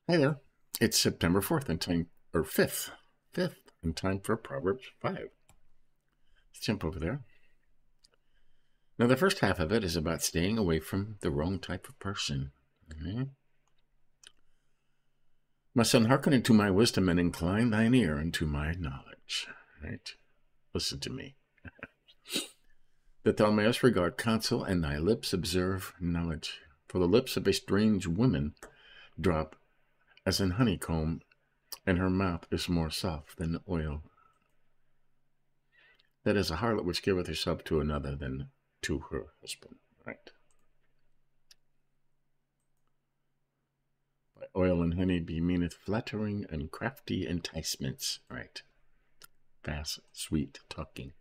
Hi there. It's September 4th and time, or 5th, and time for Proverbs 5. Let's jump over there. Now, the first half of it is about staying away from the wrong type of person. Okay? My son, hearken unto my wisdom and incline thine ear unto my knowledge. Right? Listen to me. That thou mayest regard counsel and thy lips observe knowledge. For the lips of a strange woman drop as an honeycomb, and her mouth is more soft than oil. That is a harlot which giveth herself to another than to her husband. Right. By oil and honey be meaneth flattering and crafty enticements. Right. Fast, sweet talking.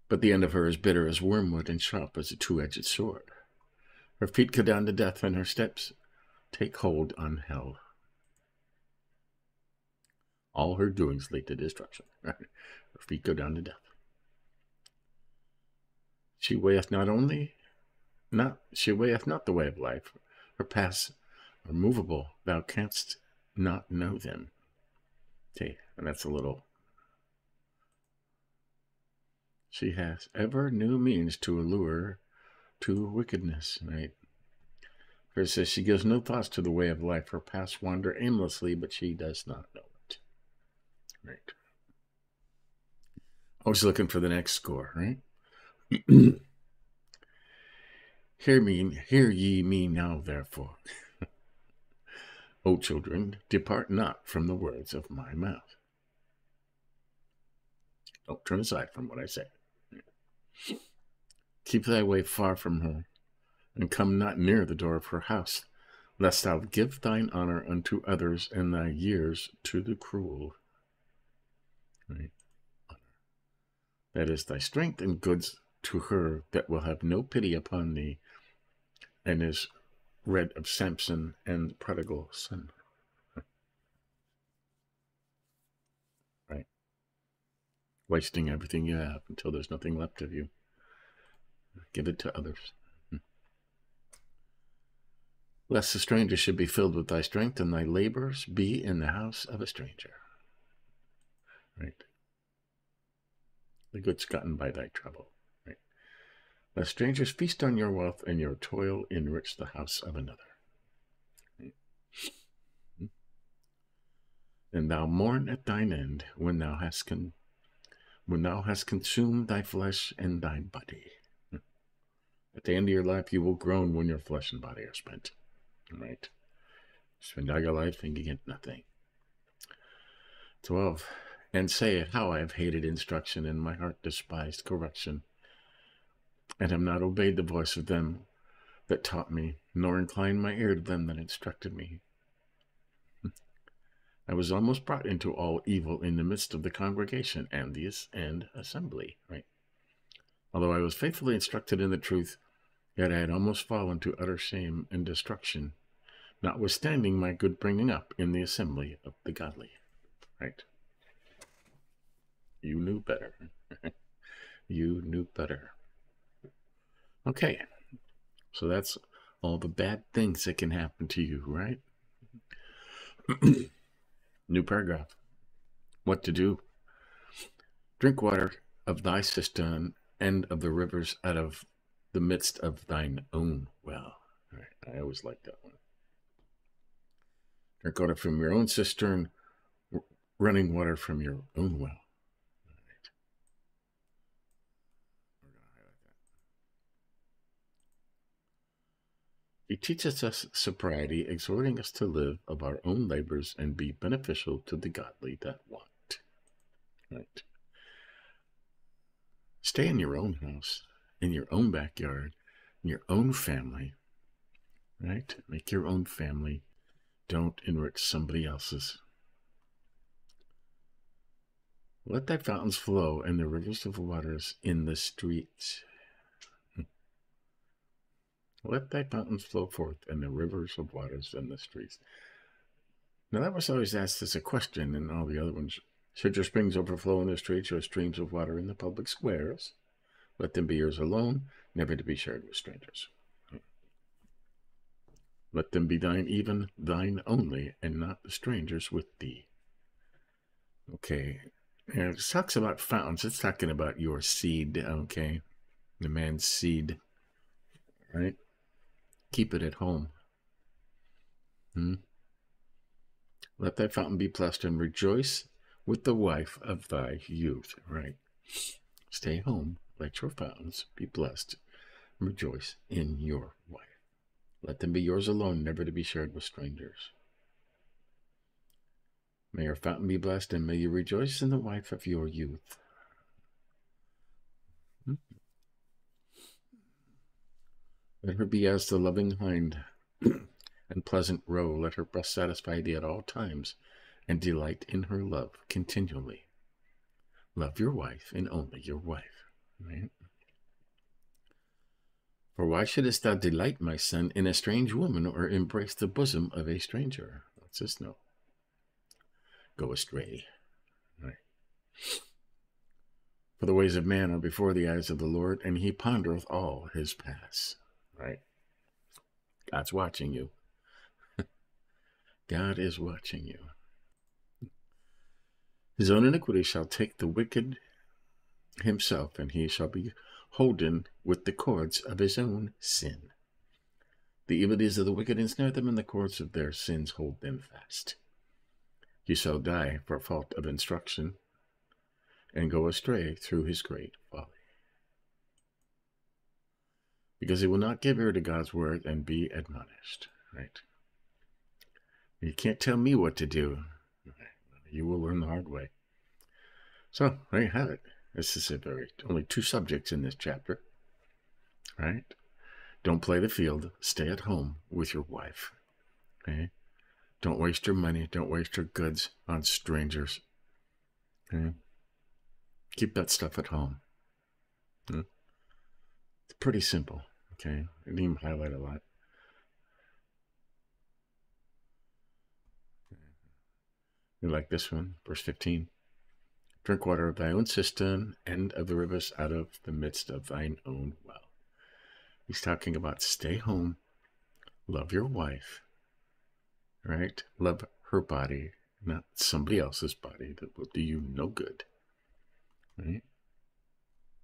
But the end of her is bitter as wormwood and sharp as a two-edged sword. Her feet go down to death, and her steps take hold on hell. All her doings lead to destruction. Right? Her feet go down to death. She weigheth not the way of life. Her paths are movable. Thou canst not know them. Okay, and that's a little. She has ever new means to allure to wickedness, right? For it says she gives no thoughts to the way of life. Her paths wander aimlessly, but she does not know it. Right. Always looking for the next score, right? Hear ye me now, therefore. O children, depart not from the words of my mouth. Don't turn aside from what I say. Keep thy way far from her, and come not near the door of her house, lest thou give thine honor unto others, and thy years to the cruel. Right? That is thy strength and goods to her that will have no pity upon thee, and is read of Samson and the prodigal son. Right? Wasting everything you have until there's nothing left of you. Give it to others. Lest the stranger should be filled with thy strength, and thy labors be in the house of a stranger. Right? The goods gotten by thy trouble. Right? Lest strangers feast on your wealth, and your toil enrich the house of another. Right? And thou mourn at thine end when thou hast consumed thy flesh and thy body. At the end of your life, you will groan when your flesh and body are spent. Right? Spend all your life and you get nothing. 12. And say, how I have hated instruction, and my heart despised correction, and have not obeyed the voice of them that taught me, nor inclined my ear to them that instructed me. I was almost brought into all evil in the midst of the congregation and assembly. Right? Although I was faithfully instructed in the truth, yet I had almost fallen to utter shame and destruction, notwithstanding my good bringing up in the assembly of the godly. Right? You knew better. You knew better. Okay, so that's all the bad things that can happen to you, right? New paragraph. What to do? Drink water of thy cistern and of the rivers out of the midst of thine own well. All right, I always like that one. Drink water from your own cistern, running water from your own well. He teaches us sobriety, exhorting us to live of our own labors and be beneficial to the godly that want. Right? Stay in your own house, in your own backyard, in your own family. Right? Make your own family. Don't enrich somebody else's. Let thy fountains flow and the rivers of waters in the streets. Let thy fountains flow forth and the rivers of waters in the streets. Now that was always asked as a question in all the other ones. Should your springs overflow in the streets or streams of water in the public squares? Let them be yours alone, never to be shared with strangers. Let them be thine, even thine only, and not the strangers with thee. Okay. And it talks about fountains. It's talking about your seed, okay? The man's seed, right? Keep it at home. Let thy fountain be blessed, and rejoice with the wife of thy youth, right? Stay home. Let your fountains be blessed. Rejoice in your wife. Let them be yours alone, never to be shared with strangers. May your fountain be blessed, and may you rejoice in the wife of your youth. Let her be as the loving hind and pleasant roe. Let her breast satisfy thee at all times, and delight in her love continually. Love your wife, and only your wife. Right? For why shouldest thou delight, my son, in a strange woman, or embrace the bosom of a stranger? What's this? No. Go astray. Right. For the ways of man are before the eyes of the Lord, and he pondereth all his paths. Right? God's watching you. God is watching you. His own iniquity shall take the wicked himself, and he shall be holden with the cords of his own sin. The evil deeds of the wicked ensnare them, and the cords of their sins hold them fast. He shall die for fault of instruction, and go astray through his great folly. Because he will not give ear to God's word and be admonished. Right? You can't tell me what to do. You will learn the hard way. So, there you have it. This is only 2 subjects in this chapter. Right? Don't play the field. Stay at home with your wife. Okay? Don't waste your money. Don't waste your goods on strangers. Okay? Keep that stuff at home. It's pretty simple. Okay? I didn't even highlight a lot. You like this one? Verse 15. Drink water of thy own cistern, and of the rivers out of the midst of thine own well. He's talking about stay home, love your wife, right? Love her body, not somebody else's body that will do you no good, right?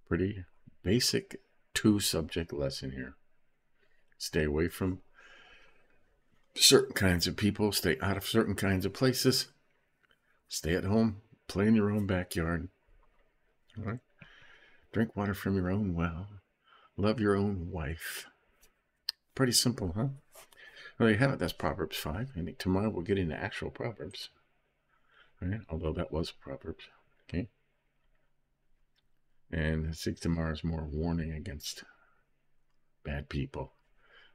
Pretty basic 2-subject lesson here. Stay away from certain kinds of people, stay out of certain kinds of places, stay at home, play in your own backyard, right? Drink water from your own well. Love your own wife. Pretty simple, huh? Well, there you have it. That's Proverbs 5. I think tomorrow we'll get into actual Proverbs. Right? Although that was Proverbs. Okay? And I think tomorrow's more warning against bad people.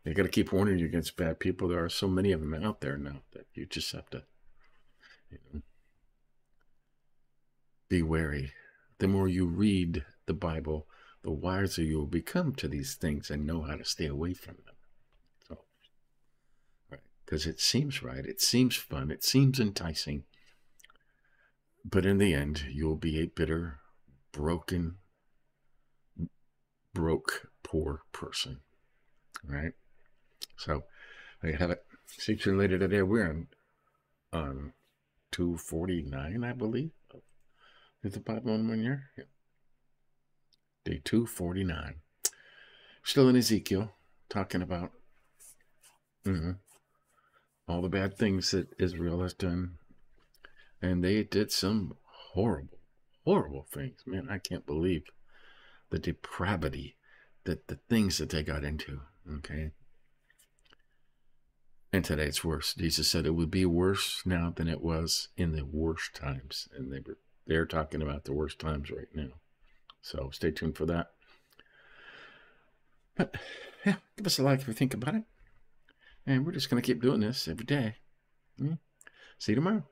You got to keep warning you against bad people. There are so many of them out there now that you just have to, be wary. The more you read the Bible, the wiser you will become to these things and know how to stay away from them. So, right, because it seems right, it seems fun, it seems enticing, but in the end, you'll be a bitter, broken, poor person. Right? So, there you have it. See you later today. We're on 249, I believe. Is the Bible in 1 year? Yeah. Day 249. Still in Ezekiel, talking about all the bad things that Israel has done. And they did some horrible, horrible things. Man, I can't believe the depravity, the things that they got into. Okay? And today it's worse. Jesus said it would be worse now than it was in the worst times. And they're talking about the worst times right now. So stay tuned for that. But yeah, give us a like if you think about it. And we're just going to keep doing this every day. See you tomorrow.